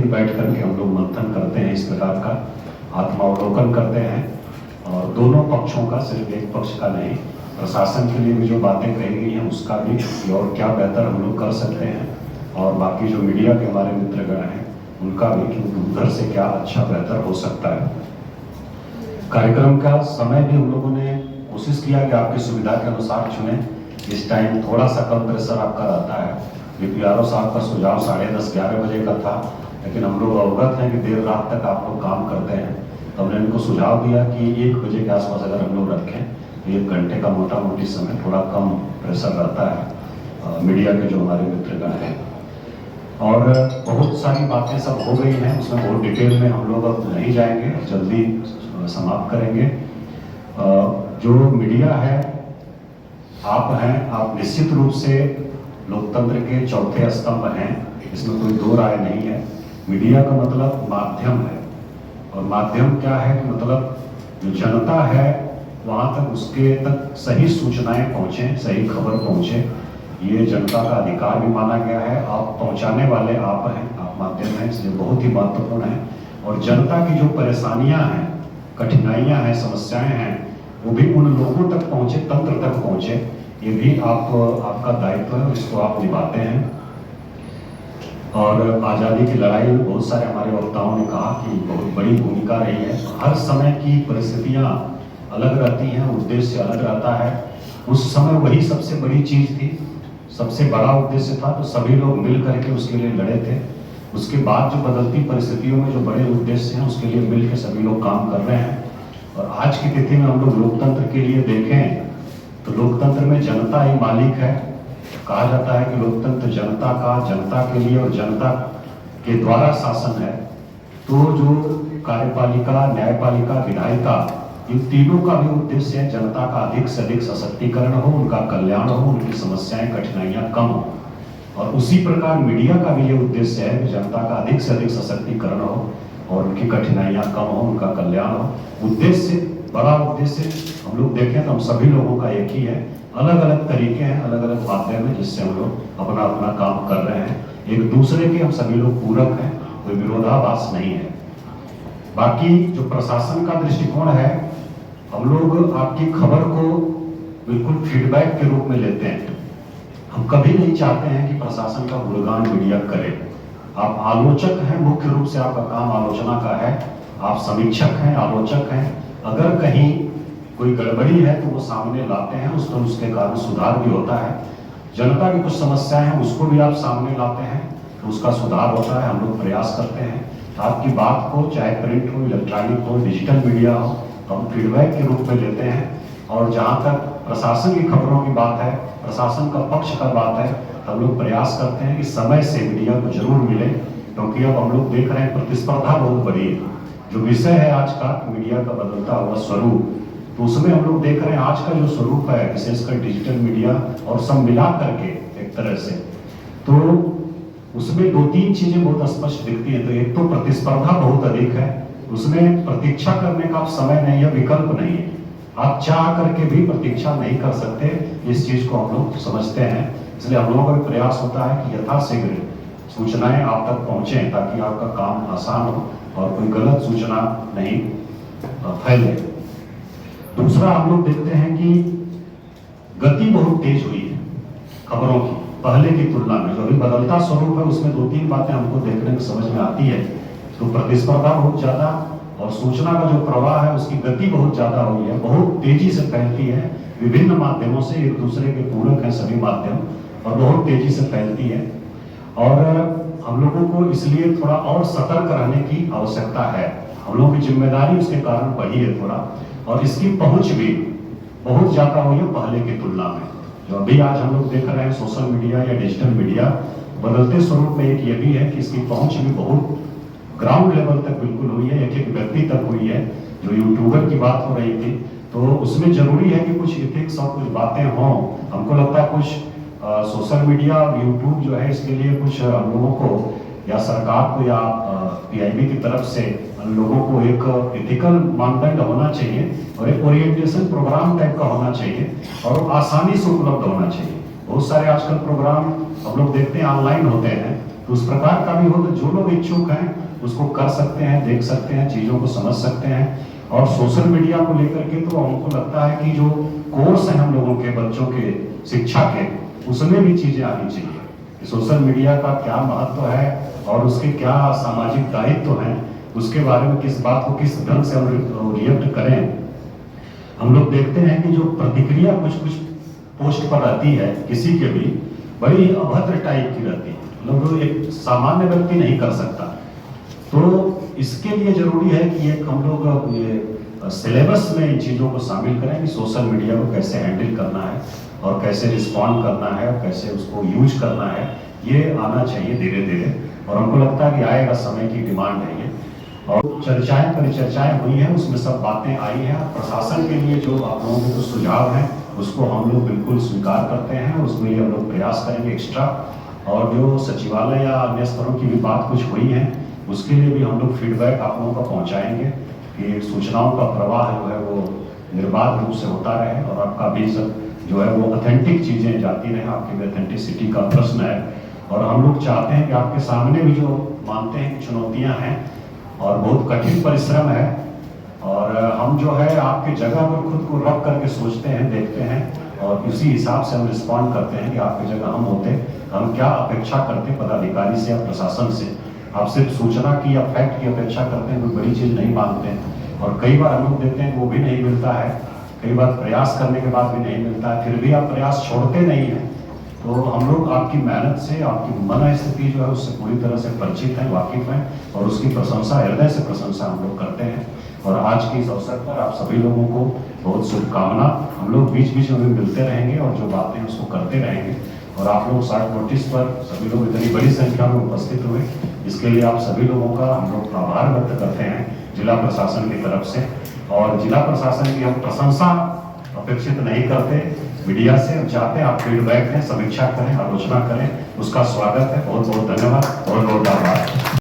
ही बैठ करके हम लोग मंथन करते हैं, इस प्रकार का आत्मावलोकन करते हैं। और दोनों पक्षों का, सिर्फ एक पक्ष का नहीं, प्रशासन के लिए भी जो बातें कही गई हैं उसका भी, और क्या बेहतर हम लोग कर सकते हैं, और बाकी जो मीडिया के हमारे मित्रगण हैं उनका भी कि उधर से क्या अच्छा बेहतर हो सकता है। कार्यक्रम का समय भी हम लोगों ने कोशिश किया कि आपकी सुविधा के अनुसार चुने। इस टाइम थोड़ा सा कम प्रेशर आपका रहता है। बीपीआरओ साहब का सुझाव 10:30-11 बजे का था, लेकिन हम लोग अवगत हैं कि देर रात तक आप लोग काम करते हैं, तो हमने इनको सुझाव दिया कि 1 बजे के आसपास अगर हम लोग रखें तो 1 घंटे का मोटा मोटी समय, थोड़ा कम प्रेशर रहता है मीडिया के जो हमारे मित्रगण हैं। और बहुत सारी बातें सब हो गई हैं, उसमें बहुत डिटेल में हम लोग अब नहीं जाएंगे, जल्दी समाप्त करेंगे। जो मीडिया है, आप हैं, आप निश्चित रूप से लोकतंत्र के चौथे स्तंभ हैं, इसमें कोई दो राय नहीं है। मीडिया का मतलब माध्यम है, और माध्यम क्या है कि मतलब जो जनता है वहाँ तक, उसके तक सही सूचनाएं पहुँचें, सही खबर पहुँचे, ये जनता का अधिकार भी माना गया है। आप पहुँचाने वाले आप हैं, आप माध्यम हैं, इसलिए बहुत ही महत्वपूर्ण है। और जनता की जो परेशानियाँ हैं, कठिनाइयाँ हैं, समस्याएं हैं, वो भी उन लोगों तक पहुँचे, तंत्र तक पहुँचे, ये भी आपका दायित्व है, इसको आप निभाते हैं। और आज़ादी की लड़ाई में बहुत सारे हमारे वक्ताओं ने कहा कि बहुत बड़ी भूमिका रही है। हर समय की परिस्थितियाँ अलग रहती हैं, उद्देश्य अलग रहता है। उस समय वही सबसे बड़ी चीज़ थी, सबसे बड़ा उद्देश्य था, तो सभी लोग मिल करके उसके लिए लड़े थे। उसके बाद जो बदलती परिस्थितियों में जो बड़े उद्देश्य हैं, उसके लिए मिल के सभी लोग काम कर रहे हैं। और आज की तिथि में हम लोग लोकतंत्र के लिए देखें तो लोकतंत्र में जनता ही मालिक है। कहा जाता है कि लोकतंत्र जनता का, जनता के लिए और जनता के द्वारा शासन है। तो जो कार्यपालिका, न्यायपालिका, विधायिका, इन तीनों का भी उद्देश्य है जनता का अधिक से अधिक सशक्तिकरण हो, उनका कल्याण हो, उनकी समस्याएं, कठिनाइयां कम हो। और उसी प्रकार मीडिया का भी ये उद्देश्य है कि जनता का अधिक से अधिक सशक्तिकरण हो और उनकी कठिनाइयां कम हो, उनका कल्याण हो। उद्देश्य, बड़ा उद्देश्य हम लोग देखें तो हम सभी लोगों का एक ही है। अलग अलग तरीके हैं, अलग अलग माध्यम है जिससे हम लोग अपना अपना काम कर रहे हैं। एक दूसरे के हम सभी लोग पूरक हैं, कोई विरोधाभास नहीं है। बाकी जो प्रशासन का दृष्टिकोण है, हम लोग आपकी खबर को बिल्कुल फीडबैक के रूप में लेते हैं। हम कभी नहीं चाहते हैं कि प्रशासन का गुणगान मीडिया करे। आप आलोचक हैं, मुख्य रूप से आपका काम आलोचना का है। आप समीक्षक हैं, आलोचक हैं। अगर कहीं कोई गड़बड़ी है तो वो सामने लाते हैं, उस पर उसके कारण सुधार भी होता है। जनता की कुछ समस्याएं हैं, उसको भी आप सामने लाते हैं तो उसका सुधार होता है। हम लोग प्रयास करते हैं आपकी बात को, चाहे प्रिंट हो, इलेक्ट्रॉनिक हो, डिजिटल मीडिया हो, तो हम फीडबैक के रूप में लेते हैं। और जहाँ तक प्रशासन की खबरों की बात है, प्रशासन का पक्ष का बात है, तो हम लोग प्रयास करते हैं कि समय से मीडिया को जरूर मिले, क्योंकि अब हम लोग देख रहे हैं प्रतिस्पर्धा बहुत बड़ी है। जो विषय है आज का मीडिया का बदलता हुआ स्वरूप, तो उसमें हम लोग देख रहे हैं आज का जो स्वरूप है, विशेषकर डिजिटल मीडिया और सब मिला करके एक तरह से, तो उसमें 2-3 चीजें बहुत स्पष्ट दिखती हैं। तो एक तो प्रतिस्पर्धा बहुत अधिक है, उसमें प्रतीक्षा करने का समय नहीं है, विकल्प नहीं है। आप चाह करके भी प्रतीक्षा नहीं कर सकते, इस चीज को हम लोग समझते हैं। इसलिए हम लोगों का भी प्रयास होता है कि यथाशीघ्र सूचनाएं आप तक पहुंचे, ताकि आपका काम आसान हो और कोई गलत सूचना नहीं फैले। दूसरा, हम लोग देखते हैं कि गति बहुत तेज हुई है खबरों की पहले की तुलना में। जो अभी बदलता स्वरूप है उसमें 2-3 बातें हमको देखने में समझ में आती है। तो प्रतिस्पर्धा बहुत ज्यादा और सूचना का जो प्रवाह है उसकी गति बहुत ज्यादा हुई है, बहुत तेजी से फैलती है। विभिन्न माध्यमों से, एक दूसरे के पूरक हैं सभी माध्यम, और बहुत तेजी से फैलती है। और हम लोगों को इसलिए थोड़ा और सतर्क रहने की आवश्यकता है। हम लोगों की जिम्मेदारी उसके कारण बढ़ी है थोड़ा, और इसकी पहुंच भी बहुत ज्यादा हुई है पहले की तुलना में। जो अभी आज हम लोग देख रहे हैं सोशल मीडिया या डिजिटल मीडिया, बदलते स्वरूप में एक ये भी है कि इसकी पहुंच भी बहुत ग्राउंड लेवल तक बिल्कुल हुई है, एक एक व्यक्ति तक हुई है। जो यूट्यूबर की बात हो रही थी, तो उसमें जरूरी है कि कुछ इथिक्स और कुछ बातें हों। हमको लगता है कुछ सोशल मीडिया और यूट्यूब जो है, इसके लिए कुछ हम लोगों को या सरकार को या पीआईबी की तरफ से हम लोगों को एक एथिकल मानदंड होना चाहिए और एक ओरिएंटेशन प्रोग्राम टाइप का होना चाहिए, और वो आसानी से उपलब्ध होना चाहिए। बहुत सारे आजकल प्रोग्राम हम लोग देखते हैं ऑनलाइन होते हैं, तो उस प्रकार का भी हो, तो जो लोग इच्छुक हैं उसको कर सकते हैं, देख सकते हैं, चीज़ों को समझ सकते हैं। और सोशल मीडिया को लेकर के तो हमको लगता है कि जो कोर्स है हम लोगों के बच्चों के शिक्षा के, उसमें भी चीज़ें आनी चाहिए कि सोशल मीडिया का क्या महत्व है और उसके क्या सामाजिक दायित्व हैं, उसके बारे में किस बात को किस ढंग से हम रिएक्ट करें। हम लोग देखते हैं कि जो प्रतिक्रिया कुछ कुछ पोस्ट पर रहती है किसी के भी, बड़ी अभद्र टाइप की रहती है, मतलब एक सामान्य व्यक्ति नहीं कर सकता। तो इसके लिए जरूरी है कि एक हम लोग ये सिलेबस में इन चीज़ों को शामिल करें कि सोशल मीडिया को कैसे हैंडल करना है और कैसे रिस्पॉन्ड करना है और कैसे उसको यूज करना है, ये आना चाहिए धीरे धीरे। और हमको लगता है कि आएगा, समय की डिमांड है ये। और चर्चाएं परिचर्चाएं हुई हैं, उसमें सब बातें आई हैं। प्रशासन के लिए जो आप लोगों के जो सुझाव हैं उसको हम लोग बिल्कुल स्वीकार करते हैं, उसके लिए हम लोग प्रयास करेंगे एक्स्ट्रा। और जो सचिवालय या अन्य स्तरों की भी बात कुछ हुई है, उसके लिए भी हम लोग फीडबैक आप लोगों को पहुंचाएंगे कि सूचनाओं का प्रवाह जो है वो निर्बाध रूप से होता रहे और आपका भी सब जो है वो ऑथेंटिक चीज़ें जाती रहें। आपकी भी ऑथेंटिसिटी का प्रश्न है और हम लोग चाहते हैं कि आपके सामने भी जो मानते हैं कि चुनौतियाँ हैं और बहुत कठिन परिश्रम है, और हम जो है आपके जगह पर खुद को रख करके सोचते हैं, देखते हैं और उसी हिसाब से हम रिस्पॉन्ड करते हैं कि आपकी जगह हम होते, हम क्या अपेक्षा करते पदाधिकारी से या प्रशासन से। आप सिर्फ सूचना की या फैक्ट की अपेक्षा करते हैं, कोई बड़ी चीज़ नहीं मानते हैं। और कई बार हम लोग देखते हैं वो भी नहीं मिलता है, कई बार प्रयास करने के बाद भी नहीं मिलता है, फिर भी आप प्रयास छोड़ते नहीं हैं। तो हम लोग आपकी मेहनत से, आपकी मन स्थिति जो है उससे पूरी तरह से परिचित हैं, वाकिफ हैं और उसकी प्रशंसा, हृदय से प्रशंसा हम लोग करते हैं। और आज के इस अवसर पर आप सभी लोगों को बहुत शुभकामना। हम लोग बीच बीच में मिलते रहेंगे और जो बातें हैं उसको करते रहेंगे। और आप लोग शॉर्ट नोटिस पर सभी लोग इतनी बड़ी संख्या में उपस्थित हुए, इसके लिए आप सभी लोगों का हम लोग आभार व्यक्त करते हैं जिला प्रशासन की तरफ से। और जिला प्रशासन की हम प्रशंसा अपेक्षित नहीं करते मीडिया से, हम चाहते हैं आप फीडबैक दें, समीक्षा करें, आलोचना करें, उसका स्वागत है। बहुत बहुत धन्यवाद, बहुत बहुत आभार।